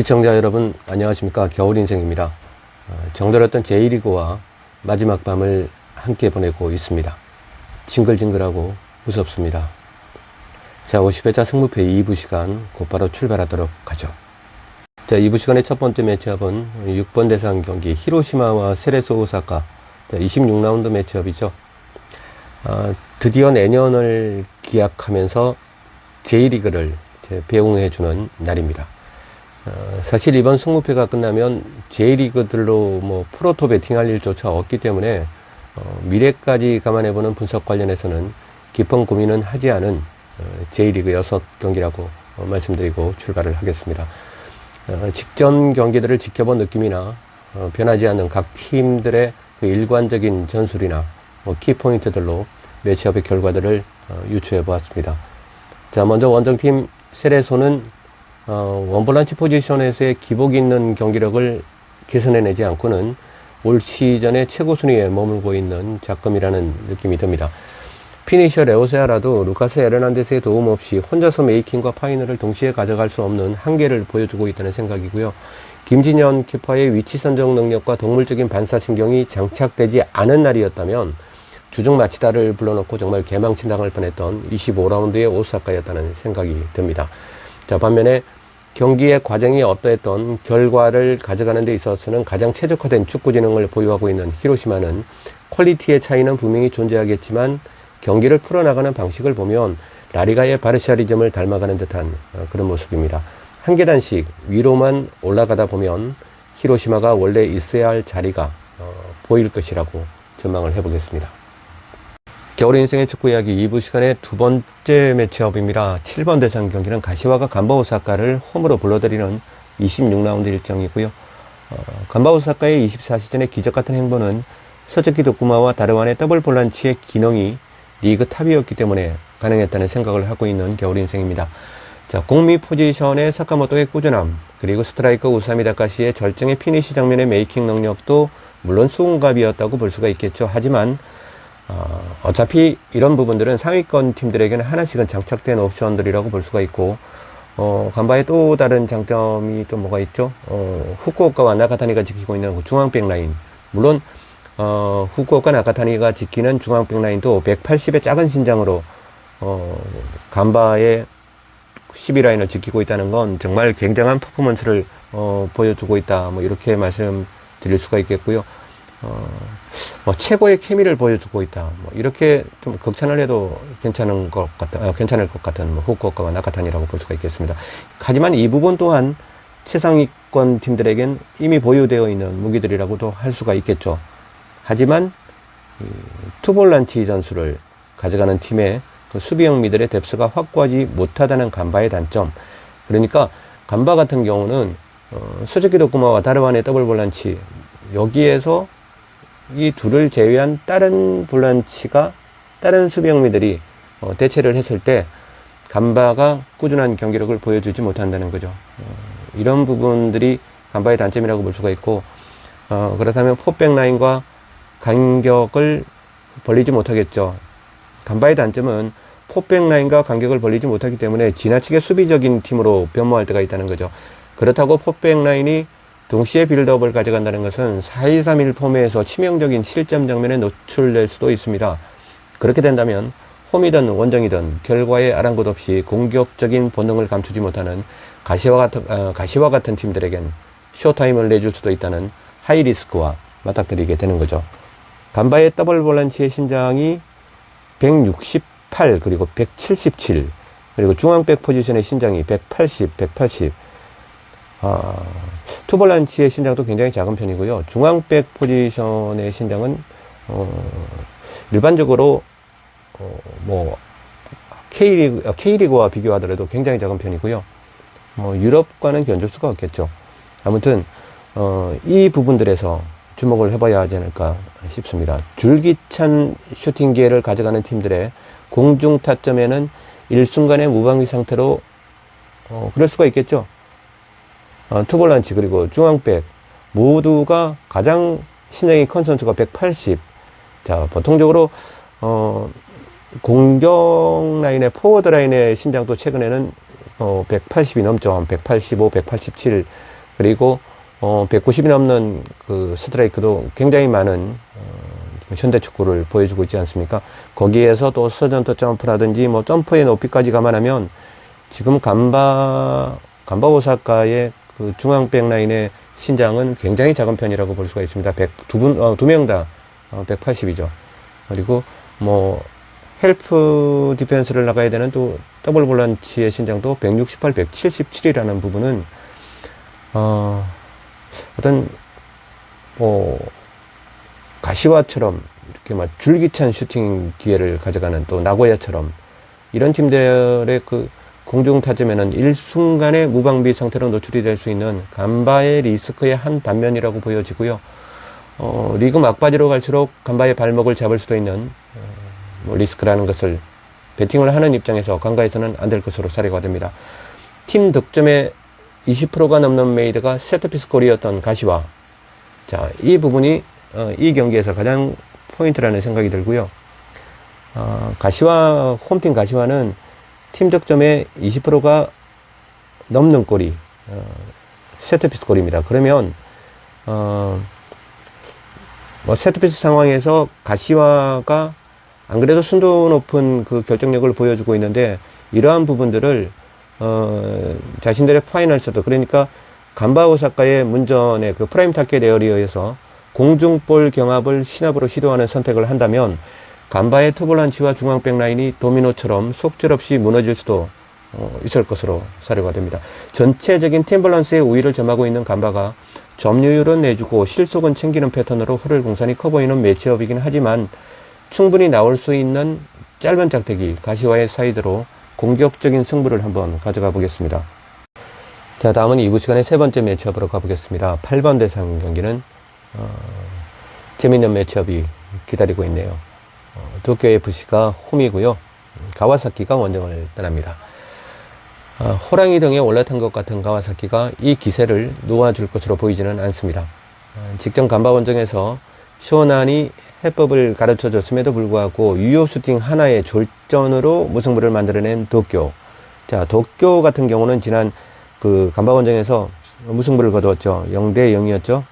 시청자 여러분 안녕하십니까. 겨울인생입니다. 정들었던 제1리그와 마지막 밤을 함께 보내고 있습니다. 징글징글하고 무섭습니다. 자, 50회차 승부패 2부 시간 곧바로 출발하도록 하죠. 자, 2부 시간의 첫 번째 매치업은 6번 대상 경기 히로시마와 세레소 오사카 26라운드 매치업이죠. 드디어 내년을 기약하면서 제1리그를 배웅해주는 날입니다. 사실 이번 승무패가 끝나면 J리그들로 프로토 베팅할 일조차 없기 때문에 미래까지 감안해보는 분석 관련해서는 깊은 고민은 하지 않은 J리그 6경기라고 말씀드리고 출발을 하겠습니다. 직전 경기들을 지켜본 느낌이나 변하지 않는 각 팀들의 그 일관적인 전술이나 키포인트들로 매치업의 결과들을 유추해 보았습니다. 자, 먼저 원정팀 세레소는 원볼란치 포지션에서의 기복 있는 경기력을 개선해내지 않고는 올 시즌의 최고 순위에 머물고 있는 작금이라는 느낌이 듭니다. 피니셔 레오세아라도 루카스 에르난데스의 도움 없이 혼자서 메이킹과 파이널을 동시에 가져갈 수 없는 한계를 보여주고 있다는 생각이고요. 김진현 키퍼의 위치 선정 능력과 동물적인 반사신경이 장착되지 않은 날이었다면 주중 마치다를 불러놓고 정말 개망신당할 뻔했던 25라운드의 오사카였다는 생각이 듭니다. 자, 반면에 경기의 과정이 어떠했던 결과를 가져가는 데 있어서는 가장 최적화된 축구 지능을 보유하고 있는 히로시마는 퀄리티의 차이는 분명히 존재하겠지만 경기를 풀어나가는 방식을 보면 라리가의 바르샤리즘을 닮아가는 듯한 그런 모습입니다. 한 계단씩 위로만 올라가다 보면 히로시마가 원래 있어야 할 자리가 보일 것이라고 전망을 해보겠습니다. 겨울인생의 축구 이야기 2부 시간의 두 번째 매치업입니다. 7번 대상 경기는 가시와가 간바 오사카를 홈으로 불러들이는 26라운드 일정이고요. 간바 오사카의 24시즌의 기적같은 행보는 서즈키 도쿠마와 다르완의 더블 볼란치의 기능이 리그 탑이었기 때문에 가능했다는 생각을 하고 있는 겨울인생입니다. 자, 공미 포지션의 사카모토의 꾸준함, 그리고 스트라이커 우사미 다카시의 절정의 피니시 장면의 메이킹 능력도 물론 수훈갑이었다고 볼 수가 있겠죠. 하지만 어차피 이런 부분들은 상위권 팀들에게는 하나씩은 장착된 옵션들이라고 볼 수가 있고, 간바의 또 다른 장점이 또 뭐가 있죠? 후쿠오카와 나카타니가 지키고 있는 중앙백 라인. 물론, 후쿠오카 나카타니가 지키는 중앙백 라인도 180의 작은 신장으로, 간바의 12라인을 지키고 있다는 건 정말 굉장한 퍼포먼스를, 보여주고 있다. 이렇게 말씀드릴 수가 있겠고요. 최고의 케미를 보여주고 있다. 이렇게 좀 극찬을 해도 괜찮을 것 같은 후쿠오카와 나카타니라고 볼 수가 있겠습니다. 하지만 이 부분 또한 최상위권 팀들에겐 이미 보유되어 있는 무기들이라고도 할 수가 있겠죠. 하지만 투볼란치 전술을 가져가는 팀의 그 수비형 미들의 뎁스가 확고하지 못하다는 간바의 단점. 그러니까 간바 같은 경우는 스즈키 도쿠마와 다르완의 더블 볼란치, 여기에서 이 둘을 제외한 다른 볼란치가, 다른 수비형미들이 대체를 했을 때 간바가 꾸준한 경기력을 보여주지 못한다는 거죠. 이런 부분들이 간바의 단점이라고 볼 수가 있고, 그렇다면 포백 라인과 간격을 벌리지 못하겠죠. 간바의 단점은 포백 라인과 간격을 벌리지 못하기 때문에 지나치게 수비적인 팀으로 변모할 때가 있다는 거죠. 그렇다고 포백 라인이 동시에 빌드업을 가져간다는 것은 4-2-3-1 폼에서 치명적인 실점 장면에 노출될 수도 있습니다. 그렇게 된다면 홈이든 원정이든 결과에 아랑곳 없이 공격적인 본능을 감추지 못하는 가시와 같은 팀들에겐 쇼타임을 내줄 수도 있다는 하이리스크와 맞닥뜨리게 되는 거죠. 간바의 더블 볼란치의 신장이 168 그리고 177, 그리고 중앙백 포지션의 신장이 180, 180. 투볼란치의 신장도 굉장히 작은 편이고요. 중앙백 포지션의 신장은 일반적으로 K리그와 비교하더라도 굉장히 작은 편이고요. 유럽과는 견줄 수가 없겠죠. 아무튼 이 부분들에서 주목을 해봐야 하지 않을까 싶습니다. 줄기찬 슈팅 기회를 가져가는 팀들의 공중 타점에는 일순간의 무방비 상태로 그럴 수가 있겠죠. 투볼란치 그리고 중앙백 모두가 가장 신장이 큰 선수가 180. 자, 보통적으로 공격 라인의 포워드 라인의 신장도 최근에는 180이 넘죠. 한 185, 187. 그리고 190이 넘는 그 스트라이크도 굉장히 많은 현대 축구를 보여주고 있지 않습니까? 거기에서 또 서전트 점프라든지 뭐 점프의 높이까지 감안하면 지금 간바 오사카의 그 중앙백 라인의 신장은 굉장히 작은 편이라고 볼 수가 있습니다. 두 명 다 180이죠. 그리고 뭐 헬프 디펜스를 나가야 되는 또 더블 볼란치의 신장도 168, 177이라는 부분은 어떤 뭐 가시와처럼 이렇게 막 줄기찬 슈팅 기회를 가져가는 또 나고야처럼 이런 팀들의 그 공중 타점에는 일순간의 무방비 상태로 노출이 될 수 있는 간바의 리스크의 한 단면이라고 보여지고요. 리그 막바지로 갈수록 간바의 발목을 잡을 수도 있는 뭐 리스크라는 것을 배팅을 하는 입장에서 간과해서는 안 될 것으로 사례가 됩니다. 팀 득점의 20%가 넘는 메이드가 세트피스 골이었던 가시와. 자, 이 부분이 이 경기에서 가장 포인트라는 생각이 들고요. 가시와, 홈팀 가시와는 팀 득점의 20%가 넘는 골이 세트피스 골입니다. 그러면 뭐 세트피스 상황에서 가시와가 안 그래도 순도 높은 그 결정력을 보여주고 있는데 이러한 부분들을 자신들의 파이널 서드, 그러니까 간바 오사카의 문전의 그 프라임 타켓 에어리에 의해서 공중볼 경합을 시합으로 시도하는 선택을 한다면 간바의 투볼란치와 중앙백 라인이 도미노처럼 속절없이 무너질 수도 있을 것으로 사료가 됩니다. 전체적인 팀 밸런스의 우위를 점하고 있는 간바가 점유율은 내주고 실속은 챙기는 패턴으로 흐를 공산이 커 보이는 매치업이긴 하지만 충분히 나올 수 있는 짧은 작대기 가시와의 사이드로 공격적인 승부를 한번 가져가 보겠습니다. 자, 다음은 2부 시간의 세 번째 매치업으로 가보겠습니다. 8번 대상 경기는 재미있는 매치업이 기다리고 있네요. 도쿄 FC가 홈이고요. 가와사키가 원정을 떠납니다. 호랑이 등에 올라탄 것 같은 가와사키가 이 기세를 놓아줄 것으로 보이지는 않습니다. 직전 간바 원정에서 쇼난이 해법을 가르쳐줬음에도 불구하고 유효 슈팅 하나의 졸전으로 무승부를 만들어낸 도쿄. 자, 도쿄 같은 경우는 지난 그 간바 원정에서 무승부를 거두었죠. 0대 0이었죠.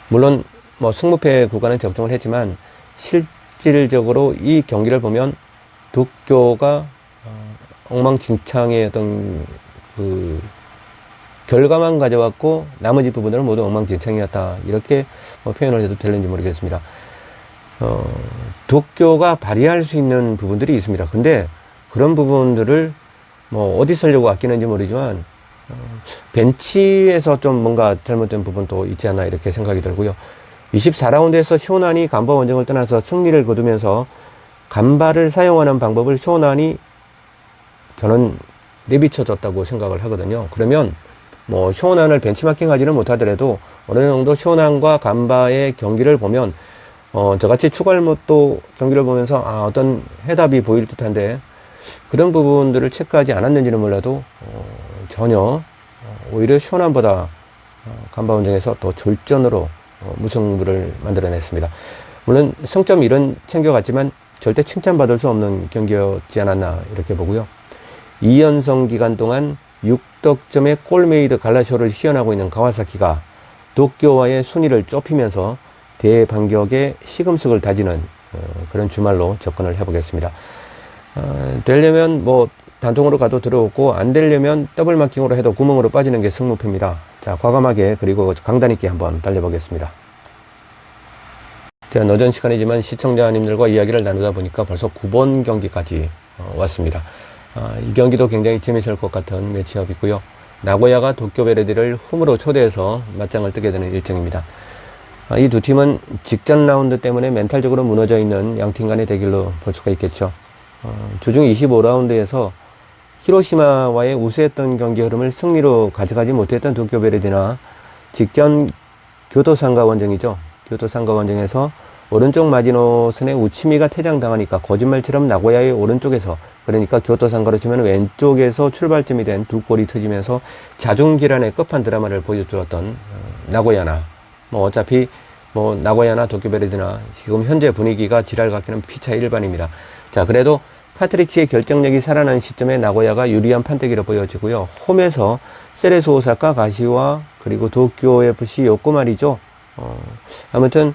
물론 뭐 승무패 구간은 적중을 했지만 실질적으로 이 경기를 보면 도쿄가 엉망진창의 어떤 그 결과만 가져왔고 나머지 부분들은 모두 엉망진창이었다, 이렇게 뭐 표현을 해도 되는지 모르겠습니다. 도쿄가 발휘할 수 있는 부분들이 있습니다. 근데 그런 부분들을 뭐 어디 쓰려고 아끼는지 모르지만 벤치에서 좀 뭔가 잘못된 부분도 있지 않나, 이렇게 생각이 들고요. 24라운드에서 쇼난이 간바 원정을 떠나서 승리를 거두면서 간바를 사용하는 방법을 쇼난이 저는 내비쳐줬다고 생각을 하거든요. 그러면 뭐 쇼난을 벤치마킹하지는 못하더라도 어느 정도 쇼난과 간바의 경기를 보면 저같이 추가할못도 경기를 보면서 어떤 해답이 보일 듯한데 그런 부분들을 체크하지 않았는지는 몰라도 전혀 오히려 쇼난보다 간바 원정에서 또 졸전으로 무승부를 만들어냈습니다. 물론 승점 1은 챙겨갔지만 절대 칭찬받을 수 없는 경기였지 않았나, 이렇게 보고요. 2연승 기간 동안 6득점의 골메이드 갈라쇼를 시연하고 있는 가와사키가 도쿄와의 순위를 좁히면서 대반격의 시금석을 다지는 그런 주말로 접근을 해보겠습니다. 되려면 뭐 단통으로 가도 들어오고 안 되려면 더블 마킹으로 해도 구멍으로 빠지는 게 승무패입니다. 자, 과감하게 그리고 강단 있게 한번 달려보겠습니다. 자, 늦은 시간이지만 시청자님들과 이야기를 나누다 보니까 벌써 9번 경기까지 왔습니다. 이 경기도 굉장히 재미있을 것 같은 매치업이고요. 나고야가 도쿄 베레디를 홈으로 초대해서 맞짱을 뜨게 되는 일정입니다. 이 두 팀은 직전 라운드 때문에 멘탈적으로 무너져 있는 양팀 간의 대결로 볼 수가 있겠죠. 주중 25라운드에서 히로시마와의 우세했던 경기 흐름을 승리로 가져가지 못했던 도쿄 베레디나 직전 교토 상가 원정이죠. 교토 상가 원정에서 오른쪽 마지노선에 우치미가 퇴장당하니까 거짓말처럼 나고야의 오른쪽에서, 그러니까 교토 상가로 치면 왼쪽에서 출발점이 된 두 골이 터지면서 자중질환의 끝판 드라마를 보여주었던 나고야나, 뭐 어차피 뭐 나고야나 도쿄 베레디나 지금 현재 분위기가 지랄 같기는 피차 일반입니다. 자, 그래도 파트리치의 결정력이 살아난 시점에 나고야가 유리한 판때기로 보여지고요. 홈에서 세레소 오사카, 가시와 그리고 도쿄 FC 요코마리죠. 아무튼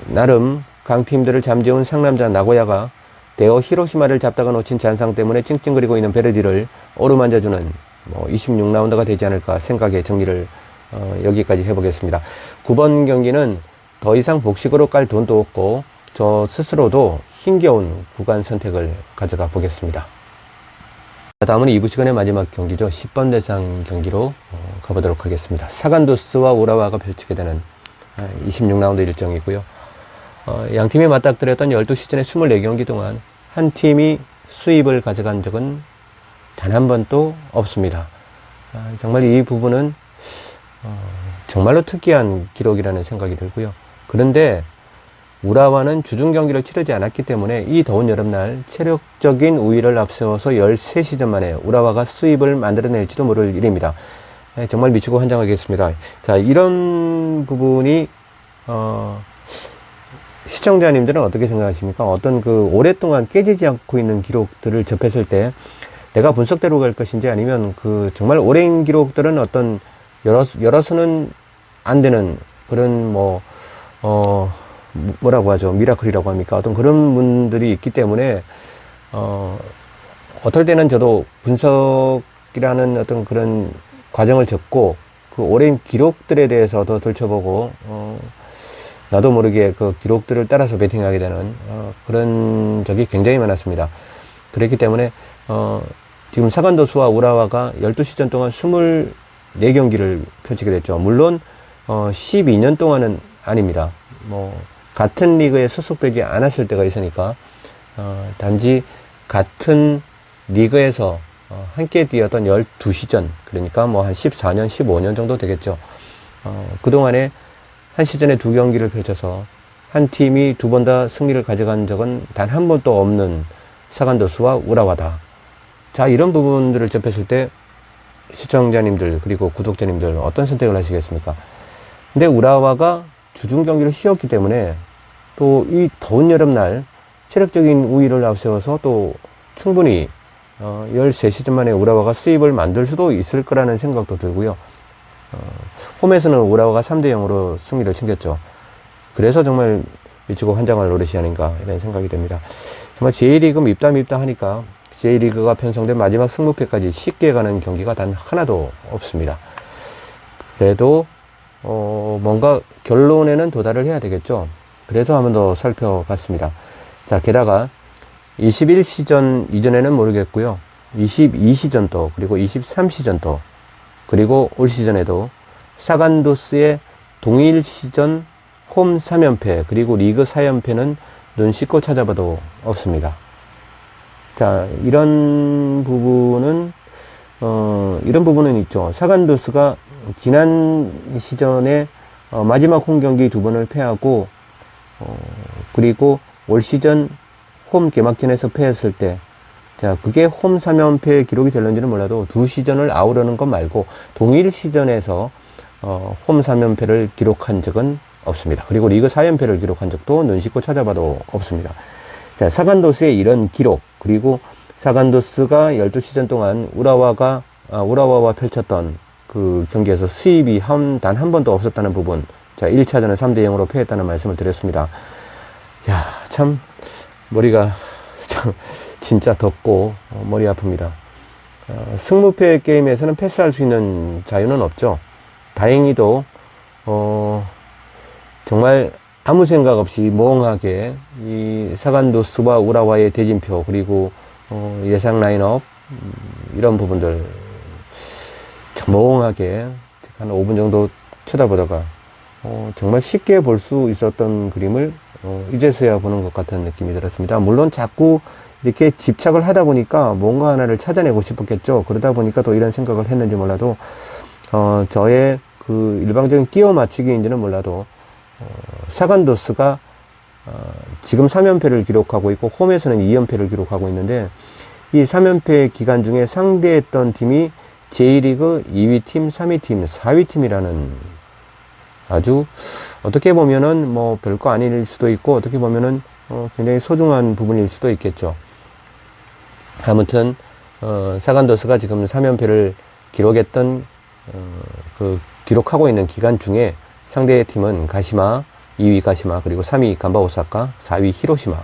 나름 강팀들을 잠재운 상남자 나고야가 대어 히로시마를 잡다가 놓친 잔상 때문에 찡찡거리고 있는 베르디를 어루만져주는 26라운드가 되지 않을까 생각에 정리를 여기까지 해보겠습니다. 9번 경기는 더 이상 복식으로 깔 돈도 없고 저 스스로도 힘겨운 구간 선택을 가져가 보겠습니다. 다음은 2부 시간의 마지막 경기죠. 10번 대상 경기로 가보도록 하겠습니다. 사간도스와 우라와가 펼치게 되는 26라운드 일정이고요. 양팀이 맞닥뜨렸던 12시즌의 24경기 동안 한 팀이 수입을 가져간 적은 단 한 번도 없습니다. 정말 이 부분은 정말로 특이한 기록이라는 생각이 들고요. 그런데 우라와는 주중 경기를 치르지 않았기 때문에 이 더운 여름날 체력적인 우위를 앞세워서 13시즌 만에 우라와가 수입을 만들어낼지도 모를 일입니다. 정말 미치고 환장하겠습니다. 자, 이런 부분이 시청자님들은 어떻게 생각하십니까? 어떤 오랫동안 깨지지 않고 있는 기록들을 접했을 때 내가 분석대로 갈 것인지, 아니면 정말 오랜 기록들은 어떤 열어서는 안 되는 그런 뭐라고 하죠? 미라클이라고 합니까? 어떤 그런 분들이 있기 때문에, 어떨 때는 저도 분석이라는 어떤 그런 과정을 적고, 오랜 기록들에 대해서 더 들춰보고, 나도 모르게 기록들을 따라서 배팅하게 되는, 그런 적이 굉장히 많았습니다. 그렇기 때문에, 지금 사간도스와 우라와가 12시즌 동안 24경기를 펼치게 됐죠. 물론, 12년 동안은 아닙니다. 같은 리그에 소속되지 않았을 때가 있으니까, 단지 같은 리그에서 함께 뛰었던 12시즌, 그러니까 한 14년, 15년 정도 되겠죠. 그동안에 한 시즌에 2경기를 펼쳐서 한 팀이 2번 다 승리를 가져간 적은 단 한 번도 없는 사간도스와 우라와다. 자, 이런 부분들을 접했을 때 시청자님들 그리고 구독자님들 어떤 선택을 하시겠습니까? 근데 우라와가 주중 경기를 쉬었기 때문에 또 이 더운 여름날 체력적인 우위를 앞세워서 또 충분히 13시즌 만에 우라와가 수입을 만들 수도 있을 거라는 생각도 들고요. 홈에서는 우라와가 3대0으로 승리를 챙겼죠. 그래서 정말 미치고 환장할 노릇이 아닌가 이런 생각이 됩니다. 정말 J리그 밉다 하니까 J리그가 편성된 마지막 승부패까지 쉽게 가는 경기가 단 하나도 없습니다. 그래도 뭔가 결론에는 도달을 해야 되겠죠. 그래서 한 번 더 살펴봤습니다. 자, 게다가 21시즌 이전에는 모르겠고요. 22시즌도 그리고 23시즌도 그리고 올 시즌에도 사간도스의 동일 시즌 홈 3연패 그리고 리그 4연패는 눈 씻고 찾아봐도 없습니다. 자, 이런 부분은 있죠. 사간도스가 지난 시즌에 마지막 홈 경기 2번을 패하고 그리고 올 시즌 홈 개막전에서 패했을 때, 자, 그게 홈 3연패 기록이 될는지는 몰라도 2시즌을 아우르는 것 말고 동일 시즌에서 홈 3연패를 기록한 적은 없습니다. 그리고 리그 4연패를 기록한 적도 눈 씻고 찾아봐도 없습니다. 자, 사간도스의 이런 기록, 그리고 사간도스가 12시즌 동안 우라와와 펼쳤던 그 경기에서 수입이 단 한 번도 없었다는 부분. 자, 1차전은 3대0으로 패했다는 말씀을 드렸습니다. 야, 참, 머리가 참, 진짜 덥고, 머리 아픕니다. 승무패 게임에서는 패스할 수 있는 자유는 없죠. 다행히도, 정말 아무 생각 없이 멍하게 이 사간도스와 우라와의 대진표, 그리고 예상 라인업, 이런 부분들 참 멍하게 한 5분 정도 쳐다보다가 정말 쉽게 볼 수 있었던 그림을 이제서야 보는 것 같은 느낌이 들었습니다. 물론 자꾸 이렇게 집착을 하다 보니까 뭔가 하나를 찾아내고 싶었겠죠. 그러다 보니까 또 이런 생각을 했는지 몰라도 저의 그 일방적인 끼워 맞추기인지는 몰라도 사간도스가 지금 3연패를 기록하고 있고 홈에서는 2연패를 기록하고 있는데, 이 3연패 기간 중에 상대했던 팀이 J리그 2위 팀, 3위 팀, 4위 팀이라는 아주 어떻게 보면은 별거 아닐 수도 있고 어떻게 보면은 굉장히 소중한 부분일 수도 있겠죠. 아무튼 사간도스가 지금 3연패를 기록했던 기록하고 있는 기간 중에 상대의 팀은 가시마, 2위 가시마, 그리고 3위 간바 오사카, 4위 히로시마.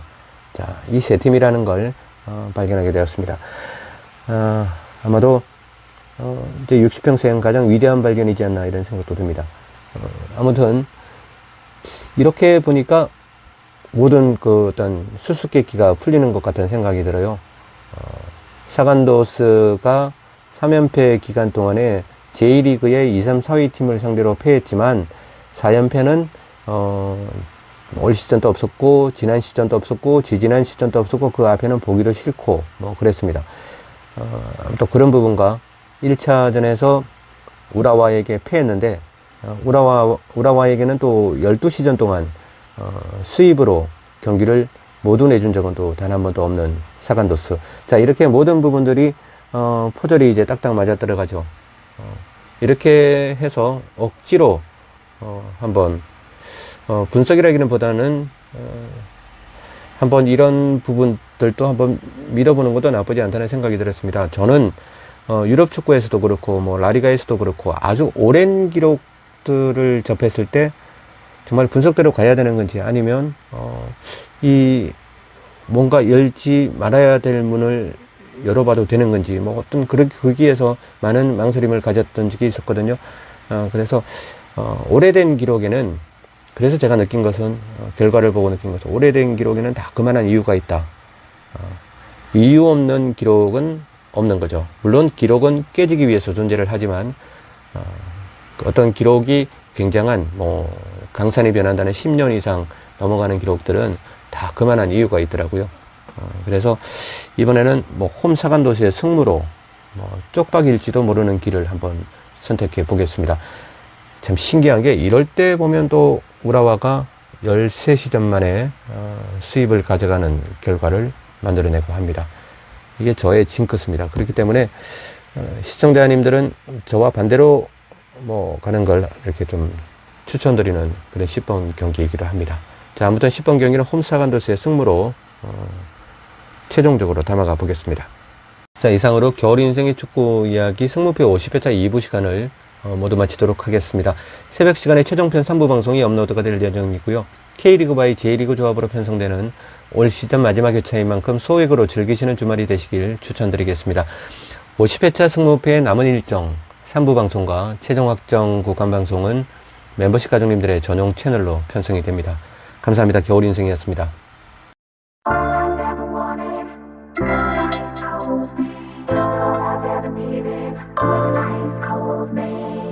자, 이 세 팀이라는 걸 발견하게 되었습니다. 아마도 이제 60평생 가장 위대한 발견이지 않나 이런 생각도 듭니다. 아무튼 이렇게 보니까 모든 어떤 수수께끼가 풀리는 것 같은 생각이 들어요. 사간도스가 3연패 기간 동안에 J리그의 2, 3, 4위 팀을 상대로 패했지만 4연패는 올 시즌도 없었고 지난 시즌도 없었고 지지난 시즌도 없었고 그 앞에는 보기도 싫고 뭐 그랬습니다. 또 그런 부분과 1차전에서 우라와에게 패했는데 우라와에게는 또 12시즌 동안 수입으로 경기를 모두 내준 적은 또 단 한 번도 없는 사간도스. 자, 이렇게 모든 부분들이 포절이 이제 딱딱 맞아 들어가죠. 이렇게 해서 억지로 한번 분석이라기는 보다는 한번 이런 부분들도 한번 믿어보는 것도 나쁘지 않다는 생각이 들었습니다. 저는 유럽 축구에서도 그렇고 뭐 라리가에서도 그렇고 아주 오랜 기록들을 접했을 때 정말 분석대로 가야 되는 건지 아니면 이 뭔가 열지 말아야 될 문을 열어봐도 되는 건지 뭐 어떤 거기에서 많은 망설임을 가졌던 적이 있었거든요. 그래서 오래된 기록에는 그래서 제가 느낀 것은 결과를 보고 느낀 것은 오래된 기록에는 다 그만한 이유가 있다. 이유 없는 기록은 없는 거죠. 물론 기록은 깨지기 위해서 존재를 하지만 어떤 기록이 굉장한 뭐 강산이 변한다는 10년 이상 넘어가는 기록들은 다 그만한 이유가 있더라고요. 그래서 이번에는 뭐 홈 사간도스의 승무로 뭐 쪽박일지도 모르는 길을 한번 선택해 보겠습니다. 참 신기한 게 이럴 때 보면 또 우라와가 13시즌 만에 수입을 가져가는 결과를 만들어내고 합니다. 이게 저의 징크스입니다. 그렇기 때문에 시청자님들은 저와 반대로 뭐 가는 걸 이렇게 좀 추천드리는 그런 10번 경기이기도 합니다. 자, 아무튼 10번 경기는 홈 사간도스의 승무로 최종적으로 담아가 보겠습니다. 자, 이상으로 겨울 인생의 축구 이야기 승무표 50회차 2부 시간을 모두 마치도록 하겠습니다. 새벽 시간에 최종편 3부 방송이 업로드가 될 예정이고요. K리그 바이 J리그 조합으로 편성되는 올 시즌 마지막 회차인 만큼 소액으로 즐기시는 주말이 되시길 추천드리겠습니다. 50회차 승무표의 남은 일정 3부 방송과 최종 확정 구간 방송은 멤버십 가족님들의 전용 채널로 편성이 됩니다. 감사합니다. 겨울 인생이었습니다. All I've ever needed was a nice cold man.